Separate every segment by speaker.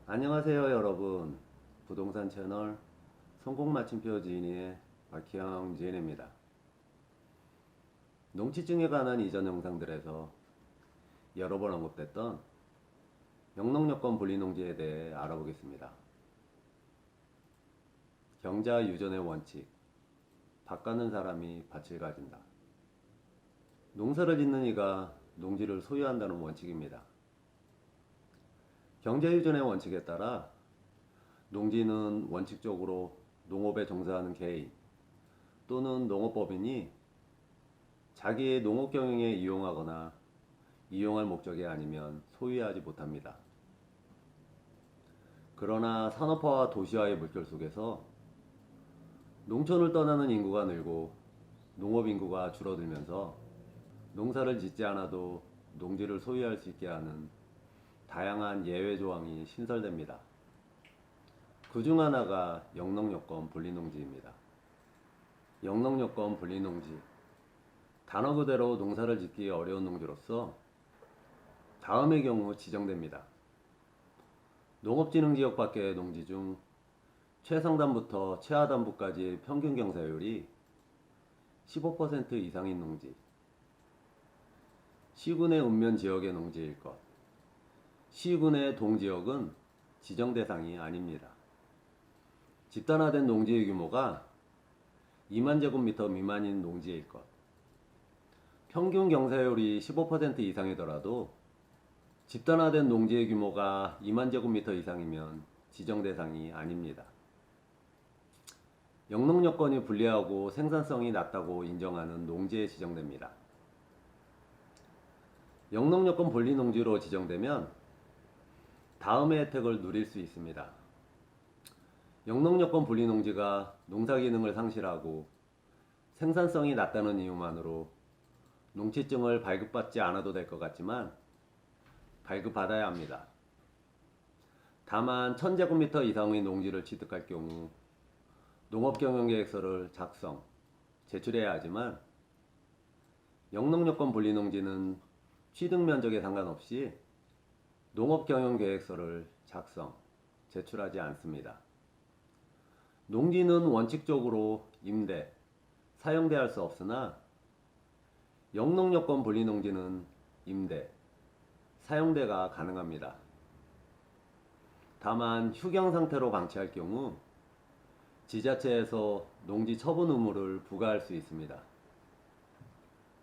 Speaker 1: 안녕하세요 여러분. 부동산 채널 성공 마침표 지인의 박희영 지인입니다. 농지증에 관한 이전 영상들에서 여러 번 언급됐던 영농여건 분리농지에 대해 알아보겠습니다. 경자 유전의 원칙, 밭 가는 사람이 밭을 가진다. 농사를 짓는 이가 농지를 소유한다는 원칙입니다. 경자 유전의 원칙에 따라 농지는 원칙적으로 농업에 종사하는 개인 또는 농업법인이 자기의 농업 경영에 이용하거나 이용할 목적이 아니면 소유하지 못합니다. 그러나 산업화와 도시화의 물결 속에서 농촌을 떠나는 인구가 늘고 농업 인구가 줄어들면서 농사를 짓지 않아도 농지를 소유할 수 있게 하는 다양한 예외 조항이 신설됩니다. 그 중 하나가 영농여건 분리농지입니다. 영농여건 분리농지, 단어 그대로 농사를 짓기 어려운 농지로서 다음의 경우 지정됩니다. 농업진흥지역 밖의 농지 중 최상단부터 최하단부까지의 평균 경사율이 15% 이상인 농지, 시군의 읍면 지역의 농지일 것, 시군의 동지역은 지정 대상이 아닙니다. 집단화된 농지의 규모가 2만 제곱미터 미만인 농지일 것, 평균 경사율이 15% 이상이더라도 집단화된 농지의 규모가 2만 제곱미터 이상이면 지정 대상이 아닙니다. 영농여건이 불리하고 생산성이 낮다고 인정하는 농지에 지정됩니다. 영농여건 분리농지로 지정되면 다음의 혜택을 누릴 수 있습니다. 영농여건 분리농지가 농사기능을 상실하고 생산성이 낮다는 이유만으로 농지증을 발급받지 않아도 될 것 같지만 발급받아야 합니다. 다만 1000제곱미터 이상의 농지를 취득할 경우 농업경영계획서를 작성, 제출해야 하지만 영농여건 분리농지는 취득면적에 상관없이 농업경영계획서를 작성, 제출하지 않습니다. 농지는 원칙적으로 임대, 사용대할 수 없으나 영농여건 분리농지는 임대, 사용대가 가능합니다. 다만 휴경 상태로 방치할 경우 지자체에서 농지 처분 의무를 부과할 수 있습니다.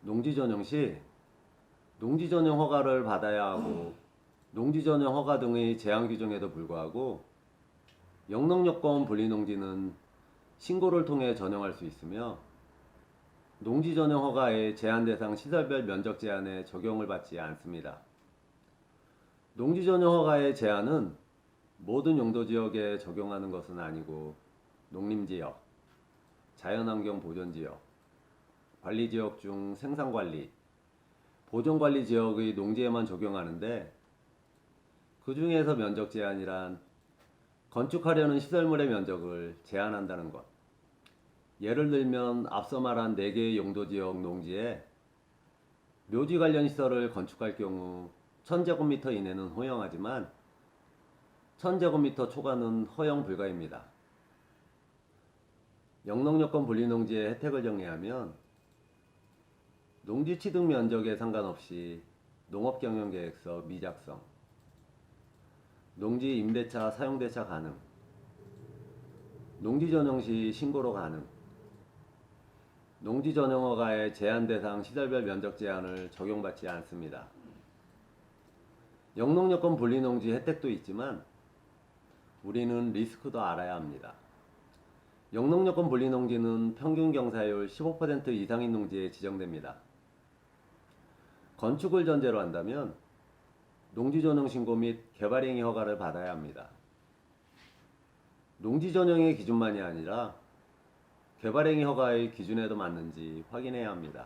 Speaker 1: 농지 전용 시 농지 전용 허가를 받아야 하고 농지 전용 허가 등의 제한 규정에도 불구하고 영농여건 분리농지는 신고를 통해 전용할 수 있으며 농지 전용 허가의 제한 대상 시설별 면적 제한에 적용을 받지 않습니다. 농지 전용 허가의 제한은 모든 용도 지역에 적용하는 것은 아니고 농림지역, 자연환경 보존지역, 관리지역 중 생산관리, 보존관리 지역의 농지에만 적용하는데 그 중에서 면적 제한이란 건축하려는 시설물의 면적을 제한한다는 것. 예를 들면 앞서 말한 4개의 용도지역 농지에 묘지 관련 시설을 건축할 경우 1000제곱미터 이내는 허용하지만 1000제곱미터 초과는 허용 불가입니다. 영농여건 분리농지의 혜택을 정리하면 농지 취득 면적에 상관없이 농업경영계획서 미작성, 농지 임대차 사용대차 가능, 농지 전용 시 신고로 가능, 농지 전용 허가의 제한 대상 시설별 면적 제한을 적용받지 않습니다. 영농여건 분리농지 혜택도 있지만 우리는 리스크도 알아야 합니다. 영농여건 분리농지는 평균 경사율 15% 이상인 농지에 지정됩니다. 건축을 전제로 한다면 농지 전용 신고 및 개발행위 허가를 받아야 합니다. 농지 전용의 기준만이 아니라 개발행위 허가의 기준에도 맞는지 확인해야 합니다.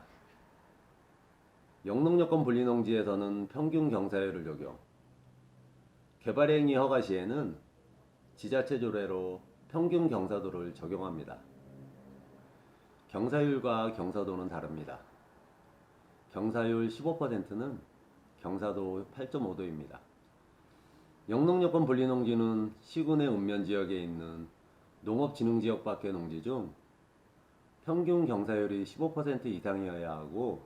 Speaker 1: 영농여건 분리농지에서는 평균 경사율을 적용, 개발행위 허가 시에는 지자체 조례로 평균 경사도를 적용합니다. 경사율과 경사도는 다릅니다. 경사율 15%는 경사도 8.5도입니다. 영농여권 분리농지는 시군의 읍면 지역에 있는 농업진흥지역 밖의 농지 중 평균 경사율이 15% 이상이어야 하고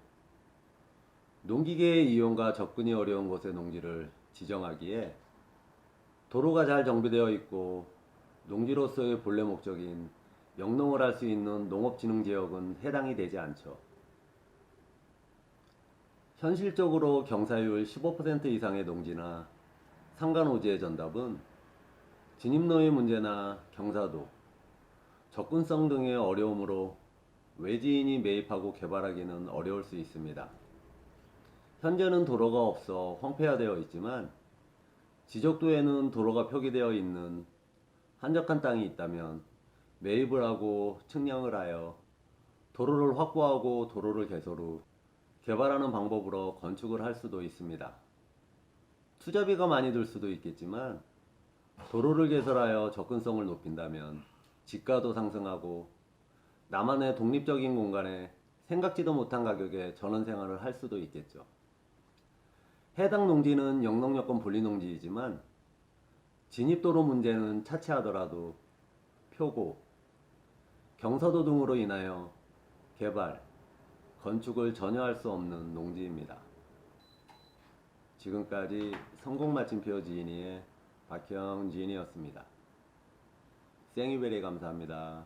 Speaker 1: 농기계의 이용과 접근이 어려운 곳의 농지를 지정하기에 도로가 잘 정비되어 있고 농지로서의 본래 목적인 영농을 할 수 있는 농업진흥지역은 해당이 되지 않죠. 현실적으로 경사율 15% 이상의 농지나 상간오지의 전답은 진입로의 문제나 경사도, 접근성 등의 어려움으로 외지인이 매입하고 개발하기는 어려울 수 있습니다. 현재는 도로가 없어荒폐화되어 있지만 지적도에는 도로가 표기되어 있는 한적한 땅이 있다면 매입을 하고 측량을 하여 도로를 확보하고 도로를 개설 후 개발하는 방법으로 건축을 할 수도 있습니다. 투자비가 많이 들 수도 있겠지만 도로를 개설하여 접근성을 높인다면 집가도 상승하고 나만의 독립적인 공간에 생각지도 못한 가격에 전원생활을 할 수도 있겠죠. 해당 농지는 영농여권 분리농지이지만 진입도로 문제는 차치하더라도 표고, 경사도 등으로 인하여 개발, 건축을 전혀 할 수 없는 농지입니다. 지금까지 성공마침표 지인이의 박형 지인이었습니다. 생이베리 감사합니다.